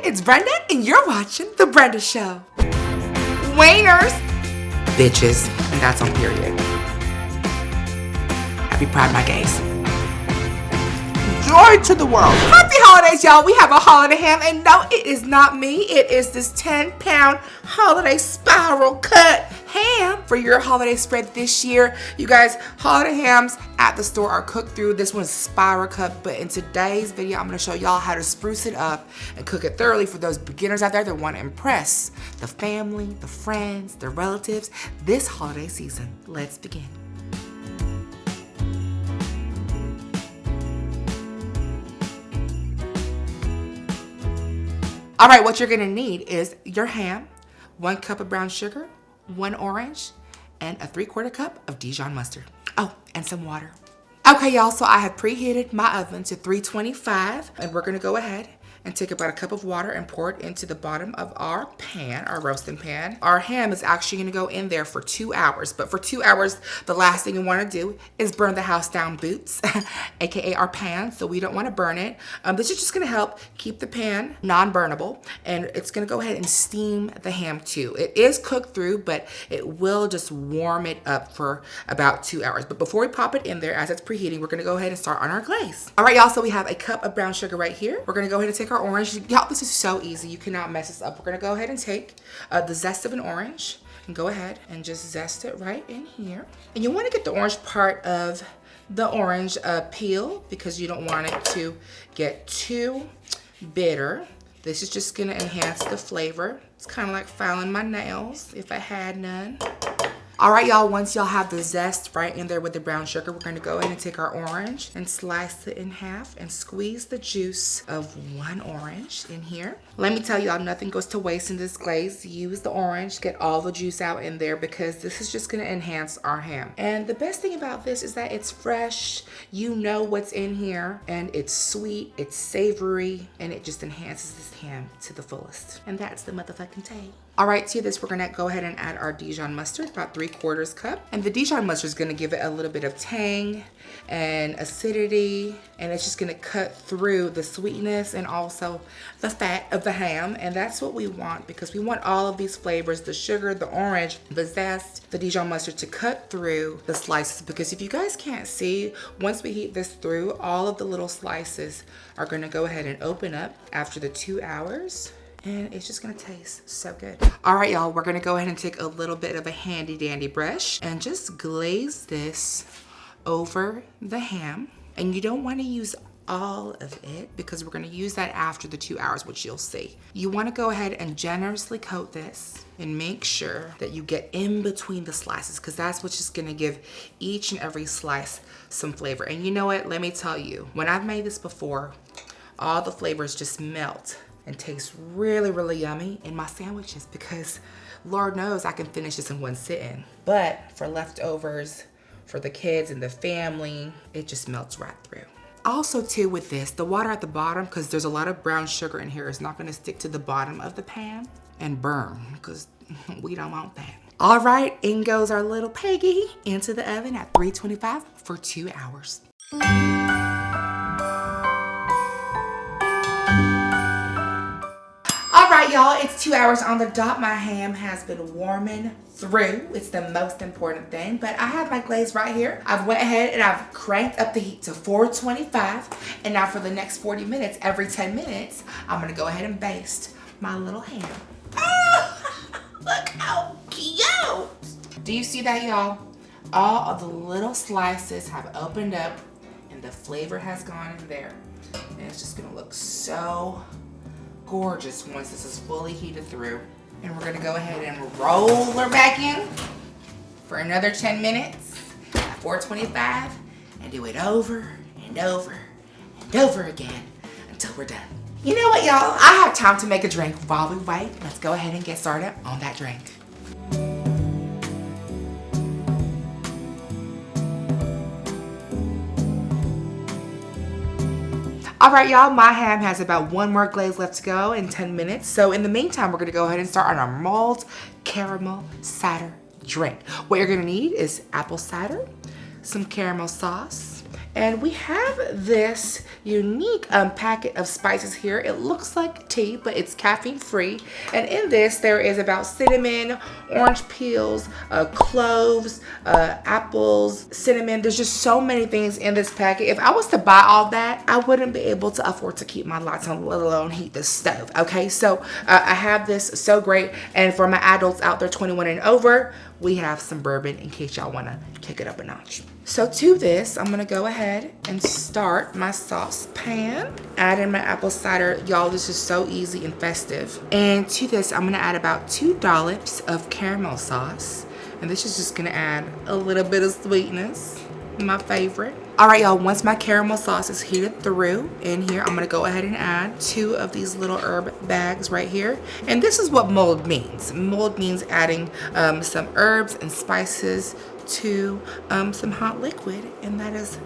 it's Brenda, and you're watching The Brenda Show. Wieners, bitches, and that's on period. Happy Pride, my gays. Joy to the world. Happy holidays, y'all. We have a holiday ham, and no, it is not me. It is this 10-pound holiday spiral cut ham for your holiday spread this year. You guys, holiday hams at the store are cooked through. This one's spiral cut, but in today's video, I'm gonna show y'all how to spruce it up and cook it thoroughly for those beginners out there that want to impress the family, the friends, the relatives this holiday season. Let's begin. All right, what you're gonna need is your ham, 1 cup of brown sugar, 1 orange, and a 3/4 cup of Dijon mustard. Oh, and some water. Okay, y'all, so I have preheated my oven to 325, and we're gonna go ahead and take about a cup of water and pour it into the bottom of our pan, our roasting pan. Our ham is actually gonna go in there for 2 hours, but for 2 hours, the last thing you wanna do is burn the house down boots, AKA our pan, so we don't wanna burn it. This is just gonna help keep the pan non-burnable, and it's gonna go ahead and steam the ham too. It is cooked through, but it will just warm it up for about 2 hours. But before we pop it in there, as it's preheating, we're gonna go ahead and start on our glaze. All right, y'all, so we have a cup of brown sugar right here. We're gonna go ahead and take our orange. Y'all, this is so easy. You cannot mess this up. We're gonna go ahead and take the zest of an orange and go ahead and just zest it right in here. And you wanna get the orange part of the orange peel because you don't want it to get too bitter. This is just gonna enhance the flavor. It's kind of like filing my nails if I had none. All right, y'all, once y'all have the zest right in there with the brown sugar, we're gonna go ahead and take our orange and slice it in half and squeeze the juice of 1 orange in here. Let me tell y'all, nothing goes to waste in this glaze. Use the orange, get all the juice out in there because this is just gonna enhance our ham. And the best thing about this is that it's fresh, you know what's in here, and it's sweet, it's savory, and it just enhances this ham to the fullest. And that's the motherfucking tea. All right, to this, we're gonna go ahead and add our Dijon mustard, about 3/4 cup. And the Dijon mustard is gonna give it a little bit of tang and acidity, and it's just gonna cut through the sweetness and also the fat of the ham. And that's what we want because we want all of these flavors, the sugar, the orange, the zest, the Dijon mustard to cut through the slices. Because if you guys can't see, once we heat this through, all of the little slices are gonna go ahead and open up after the 2 hours. And it's just gonna taste so good. All right, y'all, we're gonna go ahead and take a little bit of a handy dandy brush and just glaze this over the ham. And you don't wanna use all of it because we're gonna use that after the 2 hours, which you'll see. You wanna go ahead and generously coat this and make sure that you get in between the slices because that's what's just gonna give each and every slice some flavor. And you know what, let me tell you, when I've made this before, all the flavors just melt and tastes really, really yummy in my sandwiches because Lord knows I can finish this in one sitting. But for leftovers, for the kids and the family, it just melts right through. Also too with this, the water at the bottom, because there's a lot of brown sugar in here, is not gonna stick to the bottom of the pan and burn because we don't want that. All right, in goes our little Peggy into the oven at 325 for 2 hours. All right, y'all, it's 2 hours on the dot. My ham has been warming through. It's the most important thing, but I have my glaze right here. I've went ahead and I've cranked up the heat to 425. And now for the next 40 minutes, every 10 minutes, I'm gonna go ahead and baste my little ham. Oh, look how cute. Do you see that, y'all? All of the little slices have opened up and the flavor has gone in there. And it's just gonna look so gorgeous once this is fully heated through. And we're gonna go ahead and roll her back in for another 10 minutes at 425 and do it over and over and over again until we're done. You know what, y'all? I have time to make a drink while we wait. Let's go ahead and get started on that drink. All right, y'all, my ham has about 1 more glaze left to go in 10 minutes. So in the meantime, we're gonna go ahead and start on our mulled caramel cider drink. What you're gonna need is apple cider, some caramel sauce, And we have this unique packet of spices here. It looks like tea, but it's caffeine free. And in this, there is about cinnamon, orange peels, cloves, apples, cinnamon. There's just so many things in this packet. If I was to buy all that, I wouldn't be able to afford to keep my lights on, let alone heat the stove. Okay, so I have this, so great. And for my adults out there 21 and over, we have some bourbon in case y'all want to kick it up a notch. So to this, I'm going to go ahead and start my saucepan. Add in my apple cider. Y'all, this is so easy and festive. And to this, I'm going to add about 2 dollops of caramel sauce. And this is just going to add a little bit of sweetness. My favorite. All right, y'all, once my caramel sauce is heated through in here, I'm gonna go ahead and add 2 of these little herb bags right here. And this is what mulled means. Mulled means adding some herbs and spices to some hot liquid, and that is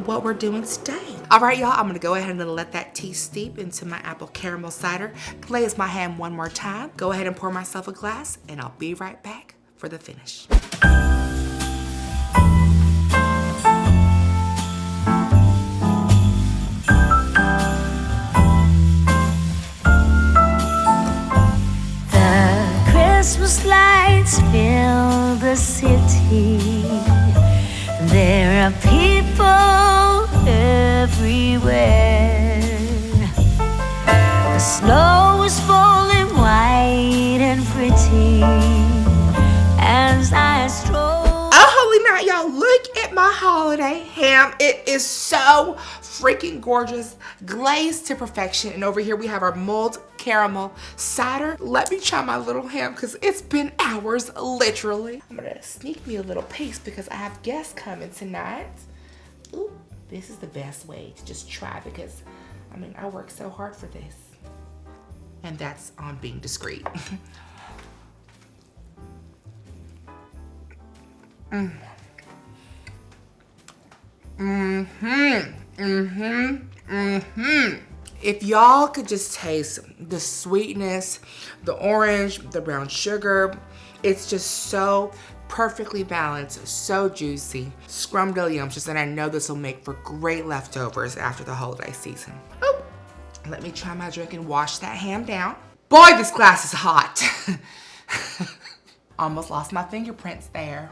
what we're doing today. All right, y'all, I'm gonna go ahead and let that tea steep into my apple caramel cider. Glaze my hand one more time. Go ahead and pour myself a glass, and I'll be right back for the finish. Christmas lights fill the city. There are people everywhere. The snow is falling white and pretty as I stroll. Oh, holy night, y'all, look at my holiday ham. It is so freaking gorgeous, glazed to perfection. And over here we have our mulled caramel cider. Let me try my little ham because it's been hours, literally. I'm gonna sneak me a little piece because I have guests coming tonight. Ooh, this is the best way to just try because, I mean, I work so hard for this. And that's on being discreet. If y'all could just taste the sweetness, the orange, the brown sugar, it's just so perfectly balanced, so juicy, scrumdiddlyumptious, and I know this will make for great leftovers after the holiday season. Oh, let me try my drink and wash that ham down. Boy, this glass is hot. Almost lost my fingerprints there.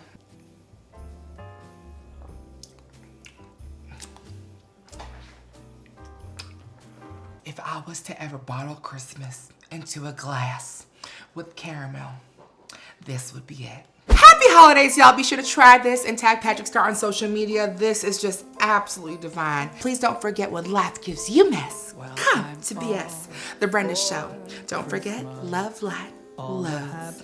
If I was to ever bottle Christmas into a glass with caramel, this would be it. Happy holidays, y'all. Be sure to try this and tag Patrick Star on social media. This is just absolutely divine. Please don't forget when life gives you mess. Come to BS, The Brenda Show. Don't forget, love, light, love.